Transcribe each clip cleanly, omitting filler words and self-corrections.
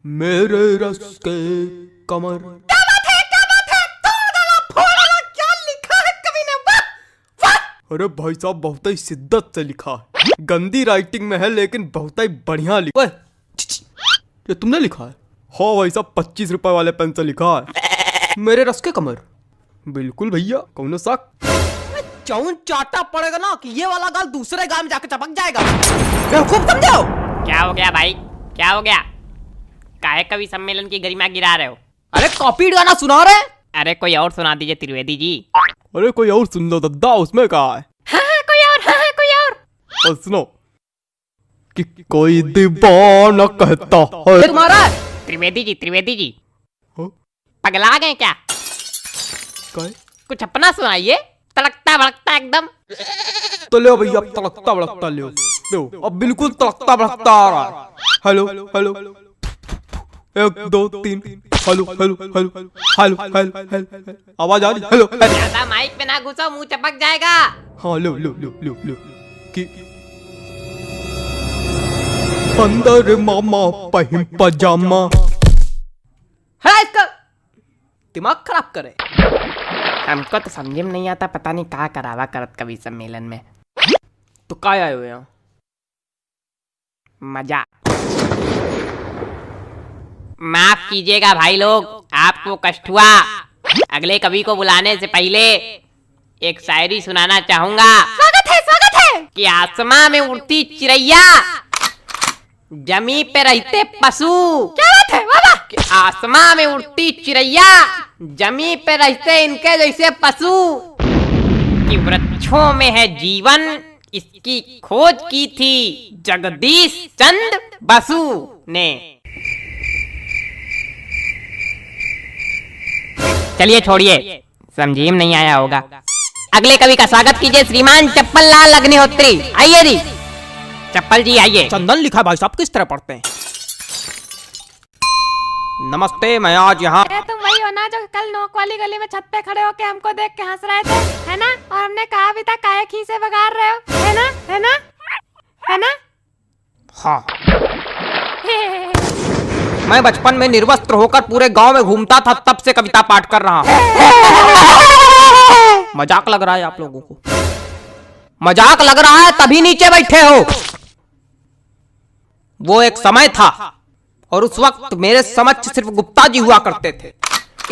मेरे रस के कमर। क्या बात है, क्या बात है, तोड़ डाला, फोड़ डाला, क्या लिखा है कवि ने, वाह वाह। अरे भाई साहब बहुत ही शिद्दत से लिखा है, गंदी राइटिंग में है लेकिन बहुत ही बढ़िया लिखा है। ये तुमने लिखा है? हाँ भाई साहब 25 रुपए वाले पेन से लिखा है, मेरे रस के कमर। बिल्कुल भैया, कौन शक। चौन चाटा पड़ेगा ना कि ये वाला गाल दूसरे गाल में जाकर चपक जाएगा। बेवकूफ समझो। क्या हो गया भाई, क्या हो गया? काहे कवि सम्मेलन की गरिमा गिरा रहे हो? अरे कॉपी गाना सुना रहे। अरे कोई और सुना दीजिए त्रिवेदी जी। अरे कोई और सुन लो दद्दा, उसमें कहा है। हाँ, कोई और, हाँ, कोई और। और सुनो कि कोई दीवाना कहता है। तुम्हारा त्रिवेदी जी हाँ? पगला गए क्या? काय? कुछ अपना सुनाइए, तड़कता भड़कता एकदम। तो ले भैया, अब तड़कता भड़कता ले अब बिल्कुल तड़कता भड़कता आ रहा है। Hello hello, 1 2 3, hello hello hello hello hello hello, आवाज आ रही? हेलो। ज्यादा माइक पे ना घुसो, मुंह चपक जाएगा। हाँ लो लो लो लो लो कि अंदर मामा पहिम पजामा। है इसका दिमाग खराब करे। हमको तो समझ में नहीं आता, पता नहीं कहाँ करावा करत कवि सम्मेलन में। तो काय आए हुए हैं? मजा। माफ कीजिएगा भाई लोग, आपको कष्ट हुआ। अगले कवि को बुलाने से पहले एक शायरी सुनाना चाहूंगा। स्वागत है कि आसमां में उड़ती चिड़ैया, जमी पे रहते पशु। क्या बात है, वाह वाह। कि आसमां में उड़ती चिड़ैया, जमी पे रहते इनके जैसे पशु। कि वृक्षों में है जीवन, इसकी खोज की थी जगदीश चंद्र बसु ने। चलिए छोड़िए, समझिए नहीं आया होगा। अगले कवि का स्वागत कीजिए श्रीमान चप्पल लाल अग्निहोत्री। आइए जी, चप्पल जी आइए। चंदन लिखा भाई साहब किस तरह पढ़ते हैं? नमस्ते, मैं आज यहाँ। तुम वही हो ना जो कल नोक वाली गली में छत पे खड़े होके हमको देख के हंस रहे थे, है ना? और हमने कहा भी था काहे खीसे बगाड़ रहे हो, है ना, है ना, है ना? हाँ। मैं बचपन में निर्वस्त्र होकर पूरे गांव में घूमता था, तब से कविता पाठ कर रहा हूँ। मजाक लग रहा है आप लोगों को? मजाक लग रहा है तभी नीचे बैठे हो। वो एक समय था और उस वक्त मेरे समक्ष सिर्फ गुप्ता जी हुआ करते थे।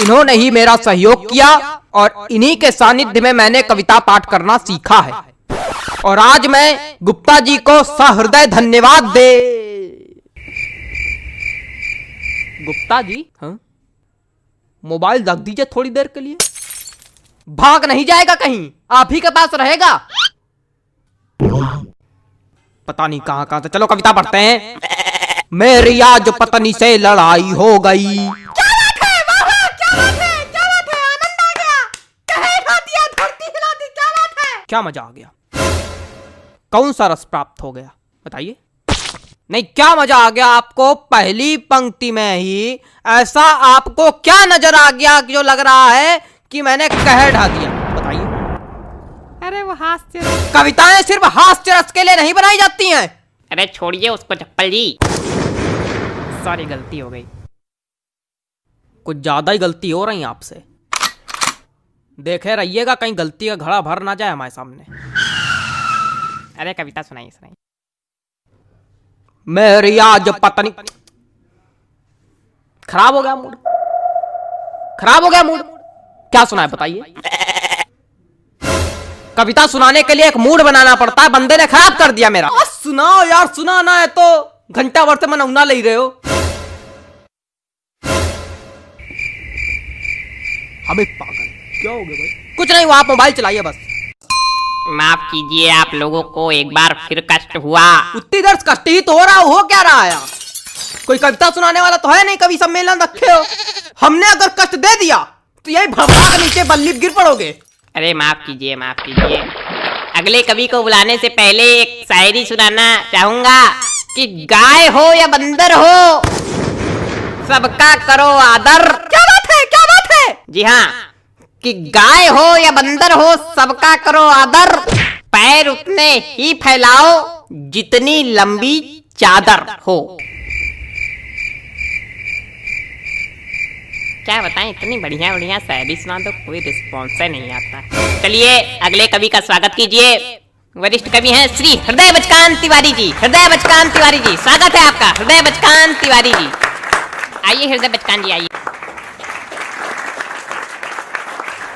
इन्होंने ही मेरा सहयोग किया और इन्हीं के सानिध्य में मैंने कविता पाठ करना सीखा है। और आज मैं गुप्ता जी को सहृदय धन्यवाद दे। गुप्ता जी, हाँ? मोबाइल रख दीजिए थोड़ी देर के लिए। भाग नहीं जाएगा कहीं, आप ही के पास रहेगा। पता नहीं कहां कहां से। चलो कविता पढ़ते हैं। मेरी आज पत्नी से लड़ाई हो गई। क्या बात है, वाह वाह, क्या बात है, क्या बात है, आनंद आ गया। कहे हिला दिया, धरती हिला दी, क्या बात है। क्या मजा आ गया? कौन सा रस प्राप्त हो गया बताइए? नहीं, क्या मजा आ गया आपको? पहली पंक्ति में ही ऐसा आपको क्या नजर आ गया जो लग रहा है कि मैंने कह ढा दिया? बताइए। अरे वो हास्य। कविताएं सिर्फ हास्य रस के लिए नहीं बनाई जाती हैं। अरे छोड़िए उसको चप्पल जी, सॉरी गलती हो गई। कुछ ज्यादा ही गलती हो रही है आपसे। देखे रहिएगा कहीं गलती का घड़ा भर ना जाए हमारे सामने। अरे कविता सुनाइए सुनाइए। मेरी आज पत्नी। खराब हो गया मूड, खराब हो गया मूड। क्या सुनाए बताइए? कविता सुनाने के लिए एक मूड बनाना पड़ता है, बंदे ने खराब कर दिया मेरा। सुनाओ यार, सुनाना है तो घंटा भर से मनौना ले रहे हो। हमें पागल क्या हो गया भाई? कुछ नहीं, वो आप मोबाइल चलाइए बस। माफ कीजिए, आप लोगों को एक बार फिर कष्ट हुआ। उतनी देर कष्ट ही तो हो रहा, हो क्या रहा है? कोई कविता सुनाने वाला तो है नहीं, कवि सम्मेलन रखे हो। हमने अगर कष्ट दे दिया तो यही भड़बड़ा के नीचे बल्ली गिर पड़ोगे। अरे माफ कीजिए, माफ कीजिए। अगले कवि को बुलाने से पहले एक शायरी सुनाना चाहूंगा। कि गाय हो या बंदर हो, सबका करो आदर। क्या बात है, क्या बात है? जी हाँ, कि गाय हो या बंदर हो, सबका करो आदर। पैर उतने ही फैलाओ जितनी लंबी चादर हो। क्या बताएं, इतनी बढ़िया बढ़िया शायरी सुना दो, कोई रिस्पॉन्स नहीं आता। चलिए अगले कवि का स्वागत कीजिए। वरिष्ठ कवि हैं श्री हृदय बचकान तिवारी जी। हृदय बचकान तिवारी जी, स्वागत है आपका। हृदय बचकान तिवारी जी, आइए हृदय बचकान जी आइए।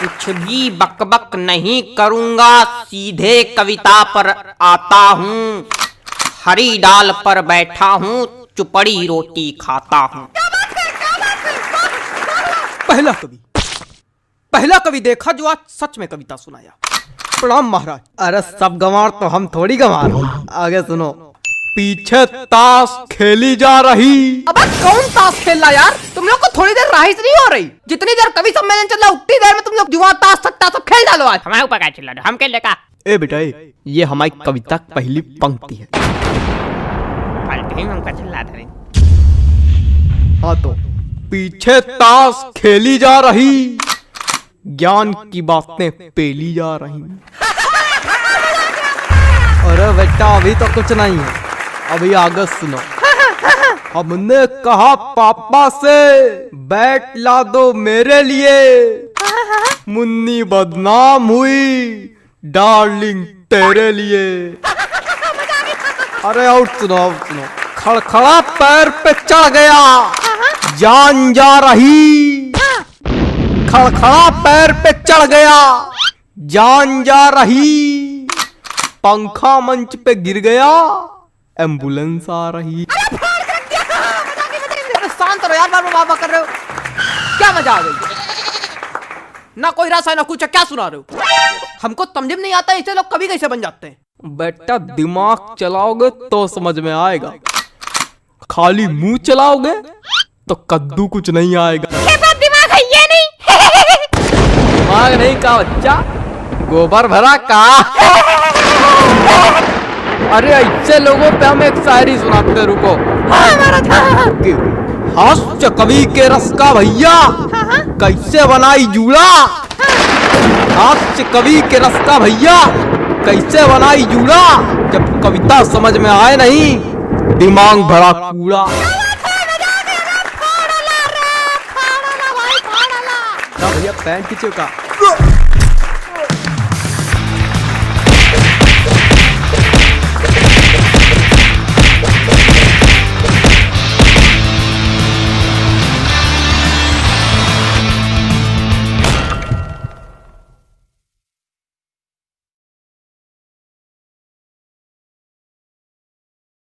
कुछ भी बकबक नहीं करूंगा, सीधे कविता पर आता हूँ। हरी डाल पर बैठा हूँ, चुपड़ी रोटी खाता हूँ। पहला कवि देखा जो आज सच में कविता सुनाया। प्रणाम महाराज। अरे सब गंवार तो हम थोड़ी गंवार। आगे सुनो। पीछे ताश खेली जा रही। अब कौन ताश खेल रहा यार? तुम लोग को थोड़ी देर राइस नहीं हो रही? जितनी देर कवि सम्मेलन चल रहा उतनी देर में तुम लोग जुआ ताश सट्टा सब खेल डालो आज। हमारे ऊपर क्या चिल्ला रहे हो? हम खेल लेगा। ए बेटा ये हमारी कविता की पहली पंक्ति है। फालतू ही हमका चिल्ला रहे। हाँ तो पीछे ताश खेली जा रही, ज्ञान की बातें पेली जा रही। अरे बेटा अभी तो कुछ नहीं है, अभी आगे सुनो। हमने कहा पापा से बैट ला दो मेरे लिए, मुन्नी बदनाम हुई डार्लिंग तेरे लिए। अरे और सुनो खड़खड़ा पैर पे चढ़ गया, जान जा रही। खड़खड़ा पैर पे चढ़ गया, जान जा रही। पंखा मंच पे गिर गया, एम्बुलेंस आ रही। शांत रहो यार, बाबा कर रहे हो क्या? मजा आ गई? ना कोई रस है ना कुछ, क्या सुना रहे हो? हमको समझ में नहीं आता ऐसे लोग कभी कैसे बन जाते हैं। बेटा दिमाग चलाओगे तो समझ में आएगा, खाली मुंह चलाओगे तो कद्दू कुछ नहीं आएगा। दिमाग है ये नहीं। दिमाग नहीं का बच्चा, गोबर भरा का। अरे ऐसे लोगों पे हम एक शायरी सुनाते, रुको। हास्य कवि के रस का भैया कैसे बनाई जूड़ा। हास्य कवि के रस का भैया कैसे बनाई जूड़ा, जब कविता समझ में आए नहीं दिमाग भरा कूड़ा। भैया पैंट खींचो का।